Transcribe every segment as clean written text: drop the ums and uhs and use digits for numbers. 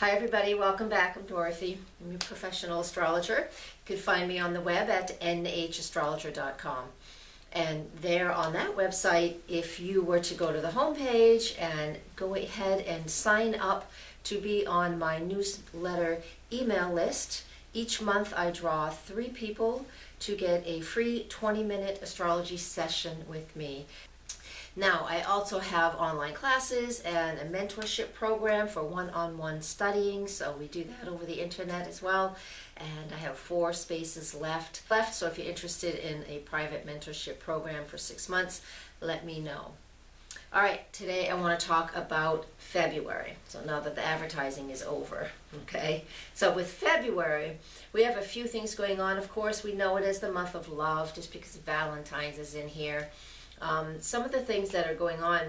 Hi everybody, welcome back. I'm Dorothy. I'm your professional astrologer. You can find me on the web at nhastrologer.com. And there on that website, if you were to go to the homepage and go ahead and sign up to be on my newsletter email list, each month I draw 3 people to get a free 20-minute astrology session with me. Now, I also have online classes and a mentorship program for one-on-one studying, so we do that over the internet as well. And I have 4 spaces left. So if you're interested in a private mentorship program for 6 months, let me know. All right, today I want to talk about February. So now that the advertising is over, okay? So with February, we have a few things going on. Of course, we know it as the month of love just because Valentine's is in here. Some of the things that are going on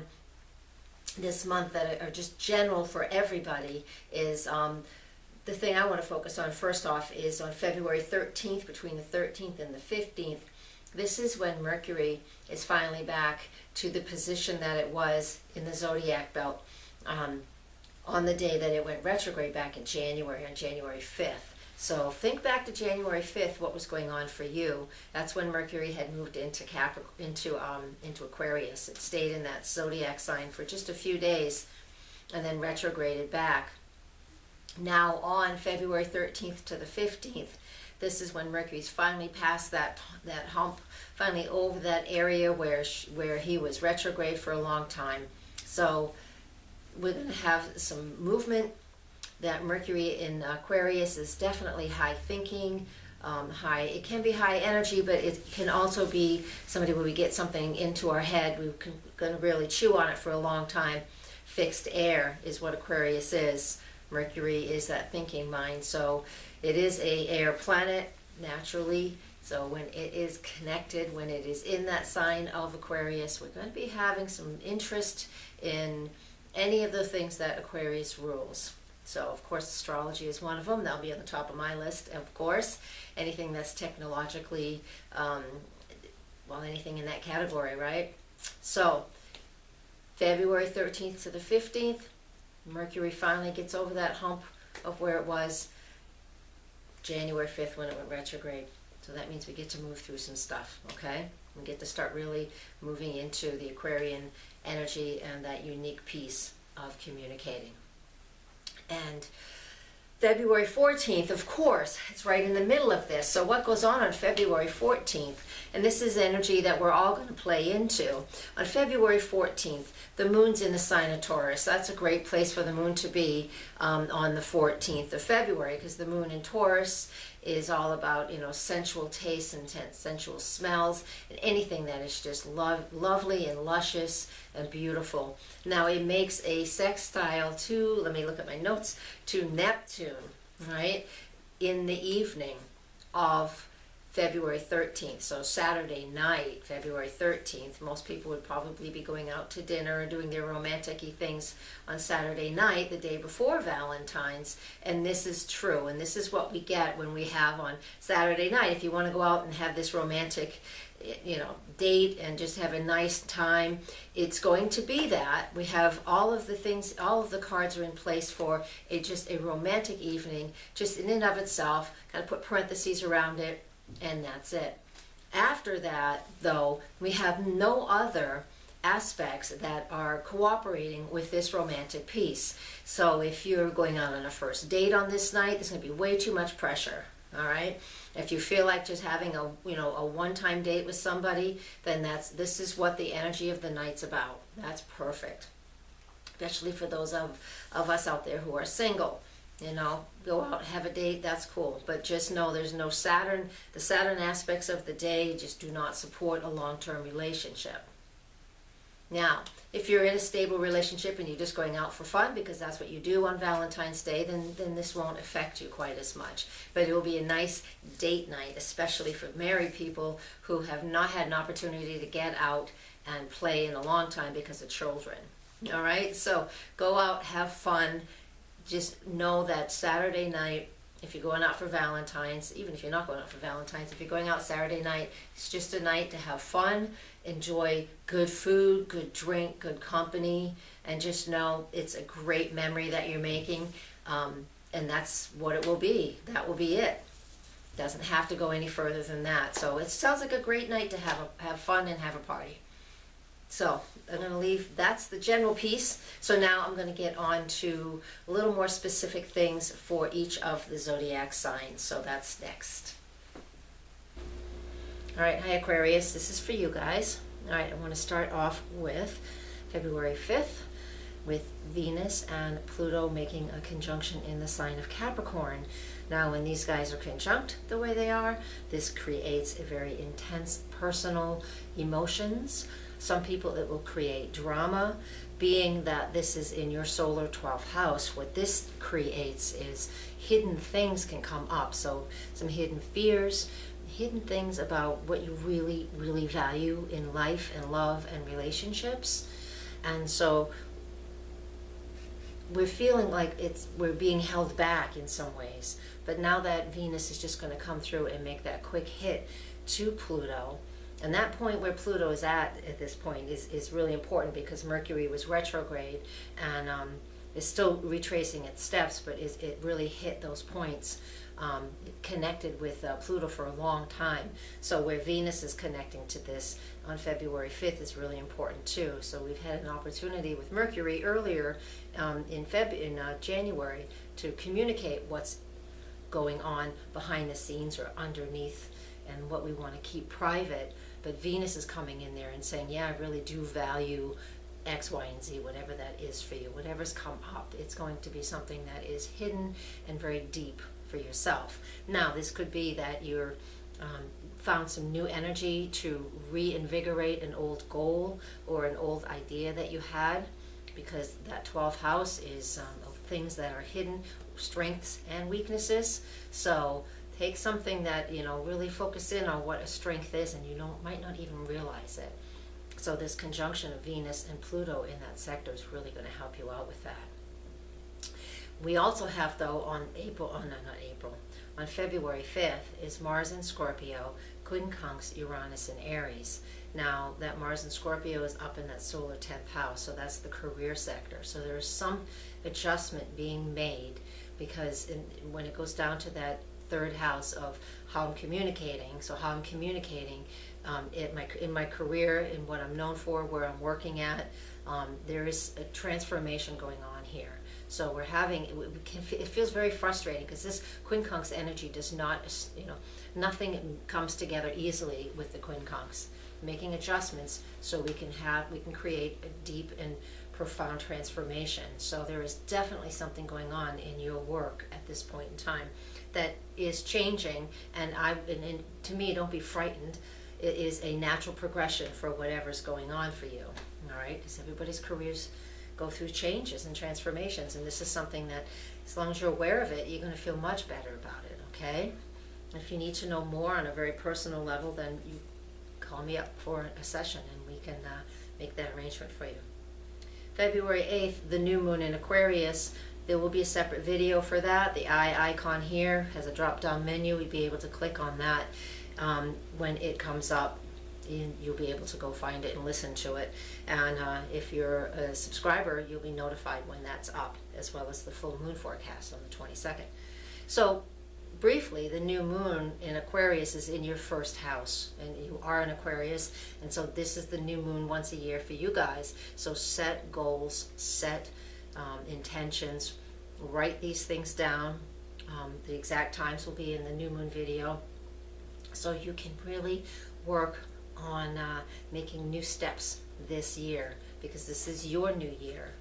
this month that are just general for everybody is the thing I want to focus on first off is on February 13th, between the 13th and the 15th. This is when Mercury is finally back to the position that it was in the zodiac belt on the day that it went retrograde back in January, on January 5th. So think back to January 5th, what was going on for you. That's when Mercury had moved into Aquarius. It stayed in that zodiac sign for just a few days and then retrograded back. Now on February 13th to the 15th, this is when Mercury's finally past that hump, finally over that area where he was retrograde for a long time. So we're going to have some movement. That Mercury in Aquarius is definitely high thinking, it can be high energy, but it can also be somebody where we get something into our head, we're going to really chew on it for a long time. Fixed air is what Aquarius is. Mercury is that thinking mind, so it is a air planet naturally. So when it is connected, when it is in that sign of Aquarius, we're going to be having some interest in any of the things that Aquarius rules. So, of course, astrology is one of them. That'll be on the top of my list, of course. Anything that's technologically, anything in that category, right? So, February 13th to the 15th, Mercury finally gets over that hump of where it was January 5th when it went retrograde. So that means we get to move through some stuff, okay? We get to start really moving into the Aquarian energy and that unique piece of communicating. And February 14th, of course, it's right in the middle of this. So what goes on February 14th? And this is energy that we're all going to play into. On February 14th, the moon's in the sign of Taurus. That's a great place for the moon to be on the 14th of February, because the moon in Taurus is all about, sensual tastes and sensual smells and anything that is just lovely and luscious and beautiful. Now it makes a sextile to, let me look at my notes, to Neptune, right, in the evening of February 13th. So Saturday night, February 13th, most people would probably be going out to dinner and doing their romantic-y things on Saturday night, the day before Valentine's. And this is true. And this is what we get when we have on Saturday night. If you want to go out and have this romantic, date and just have a nice time, it's going to be that. We have all of the things, all of the cards are in place for just a romantic evening, just in and of itself. Kind of put parentheses around it. And that's it. After that, though, we have no other aspects that are cooperating with this romantic piece. So if you're going out on a first date on this night, there's going to be way too much pressure. All right. If you feel like just having a one-time date with somebody, then this is what the energy of the night's about. That's perfect, especially for those of us out there who are single. Go out, have a date, that's cool. But just know there's no Saturn. The Saturn aspects of the day just do not support a long-term relationship. Now, if you're in a stable relationship and you're just going out for fun because that's what you do on Valentine's Day, then this won't affect you quite as much. But it will be a nice date night, especially for married people who have not had an opportunity to get out and play in a long time because of children. All right? So go out, have fun. Just know that Saturday night, if you're going out for Valentine's, even if you're not going out for Valentine's, if you're going out Saturday night, it's just a night to have fun, enjoy good food, good drink, good company, and just know it's a great memory that you're making. And that's what it will be. That will be it. Doesn't have to go any further than that. So it sounds like a great night to have fun and have a party. So I'm going to leave, that's the general piece. So now I'm going to get on to a little more specific things for each of the zodiac signs. So that's next. All right, hi Aquarius, this is for you guys. All right, I want to start off with February 5th with Venus and Pluto making a conjunction in the sign of Capricorn. Now, when these guys are conjunct the way they are, this creates a very intense personal emotions. Some people it will create drama, being that this is in your solar 12th house. What this creates is hidden things can come up. So some hidden fears, hidden things about what you really, really value in life and love and relationships. And so we're feeling like we're being held back in some ways. But now that Venus is just going to come through and make that quick hit to Pluto, and that point where Pluto is at this point is really important, because Mercury was retrograde and is still retracing its steps, but it really hit those points, connected with Pluto for a long time. So where Venus is connecting to this on February 5th is really important too. So we've had an opportunity with Mercury earlier in January to communicate what's going on behind the scenes or underneath and what we want to keep private. But Venus is coming in there and saying, yeah, I really do value X, Y, and Z, whatever that is for you. Whatever's come up, it's going to be something that is hidden and very deep for yourself. Now, this could be that you're found some new energy to reinvigorate an old goal or an old idea that you had, because that 12th house is of things that are hidden, strengths and weaknesses. So take something that, really focus in on what a strength is, and you might not even realize it. So this conjunction of Venus and Pluto in that sector is really going to help you out with that. We also have, though, on February 5th is Mars in Scorpio, quincunx Uranus in Aries. Now, that Mars in Scorpio is up in that solar 10th house, so that's the career sector. So there's some adjustment being made, because when it goes down to that third house of how I'm communicating, in my career, in what I'm known for, where I'm working at, there is a transformation going on here. So we're having, it feels very frustrating, because this quincunx energy does not, nothing comes together easily with the quincunx. Making adjustments so we can create a deep and profound transformation. So there is definitely something going on in your work at this point in time that is changing, and to me, don't be frightened. It is a natural progression for whatever's going on for you, all right? Because everybody's careers go through changes and transformations, and this is something that, as long as you're aware of it, you're going to feel much better about it, okay? If you need to know more on a very personal level, then you call me up for a session and we can make that arrangement for you. February 8th, the new moon in Aquarius. There will be a separate video for that. The eye icon here has a drop-down menu. You'll be able to click on that when it comes up. And you'll be able to go find it and listen to it. And if you're a subscriber, you'll be notified when that's up, as well as the full moon forecast on the 22nd. So briefly, the new moon in Aquarius is in your first house, and you are an Aquarius, and so this is the new moon once a year for you guys. So set goals, set intentions, write these things down. The exact times will be in the new moon video, so you can really work on making new steps this year, because this is your new year.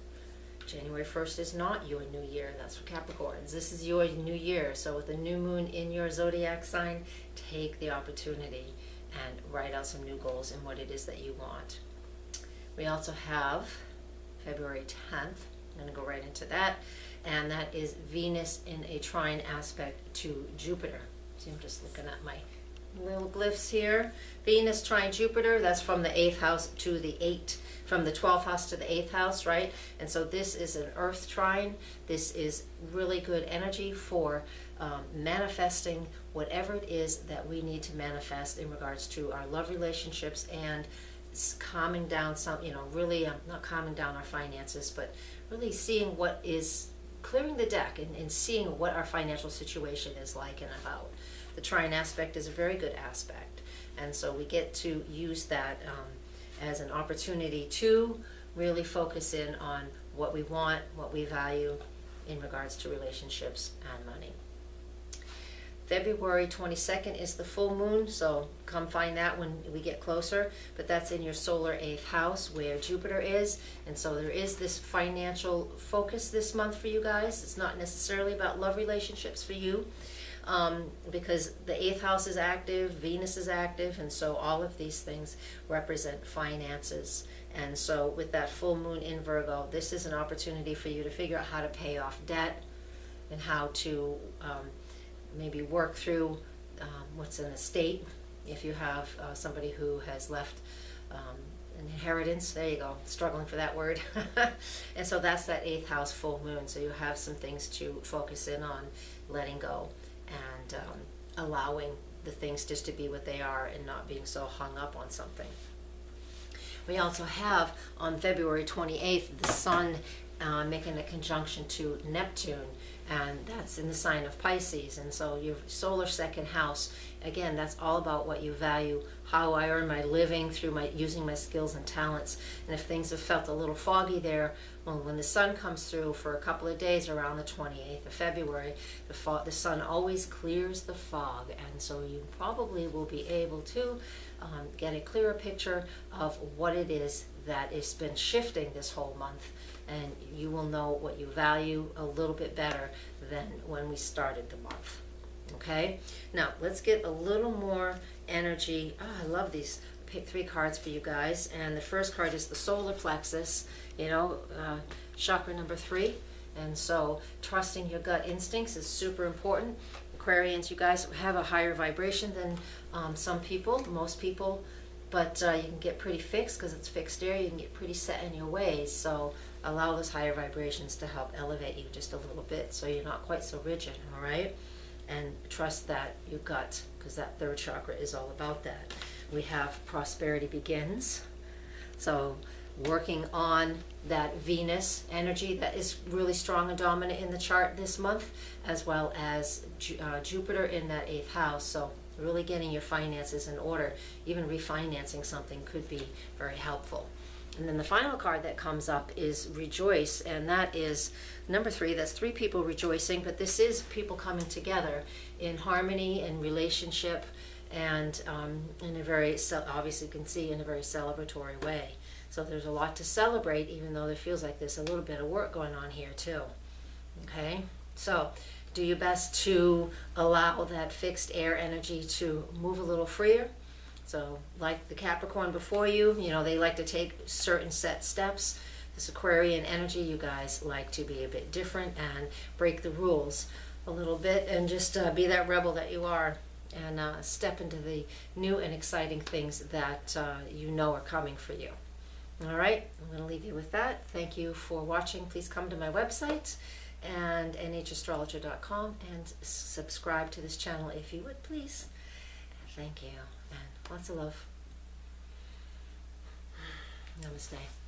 January 1st is not your new year. That's for Capricorns. This is your new year. So with the new moon in your zodiac sign, take the opportunity and write out some new goals and what it is that you want. We also have February 10th. I'm going to go right into that. And that is Venus in a trine aspect to Jupiter. See, I'm just looking at my little glyphs here. Venus trine Jupiter, that's from the 8th house to the 8th, from the 12th house to the 8th house, right? And so this is an earth trine. This is really good energy for manifesting whatever it is that we need to manifest in regards to our love relationships and calming down some, really not calming down our finances, but really seeing what is clearing the deck and seeing what our financial situation is like and about. The trine aspect is a very good aspect, and so we get to use that as an opportunity to really focus in on what we want, what we value in regards to relationships and money. February 22nd is the full moon, so come find that when we get closer, but that's in your solar 8th house where Jupiter is, and so there is this financial focus this month for you guys. It's not necessarily about love relationships for you, because the 8th house is active, Venus is active, and so all of these things represent finances. And so with that full moon in Virgo, this is an opportunity for you to figure out how to pay off debt and how to maybe work through what's an estate. If you have somebody who has left an inheritance, there you go, struggling for that word. And so that's that 8th house full moon. So you have some things to focus in on, letting go and allowing the things just to be what they are and not being so hung up on something. We also have on February 28th the sun making a conjunction to Neptune, and that's in the sign of Pisces. And so your solar 2nd house, again, that's all about what you value, how I earn my living through using my skills and talents. And if things have felt a little foggy well, when the sun comes through for a couple of days around the 28th of February, the sun always clears the fog, and so you probably will be able to get a clearer picture of what it is that has been shifting this whole month, and you will know what you value a little bit better than when we started the month. Okay, now let's get a little more energy. I love these. I picked 3 cards for you guys, and the first card is the solar plexus, chakra number 3. And so trusting your gut instincts is super important. Aquarians, you guys have a higher vibration than most people, but you can get pretty fixed because it's fixed air. You can get pretty set in your ways, so allow those higher vibrations to help elevate you just a little bit so you're not quite so rigid, all right? And trust that your gut, because that 3rd chakra is all about that. We have prosperity begins, so working on that Venus energy that is really strong and dominant in the chart this month, as well as Jupiter in that 8th house. So really getting your finances in order. Even refinancing something could be very helpful. And then the final card that comes up is rejoice, and that is number 3. That's 3 people rejoicing, but this is people coming together in harmony and relationship, and in a very, obviously you can see, in a very celebratory way. So there's a lot to celebrate, even though there feels like there's a little bit of work going on here too. Okay, so do your best to allow that fixed air energy to move a little freer. So like the Capricorn before you, they like to take certain set steps. This Aquarian energy, you guys like to be a bit different and break the rules a little bit and just be that rebel that you are, and step into the new and exciting things that are coming for you. All right, I'm going to leave you with that. Thank you for watching. Please come to my website and nhastrologer.com and subscribe to this channel if you would, please. Thank you, and lots of love. Namaste.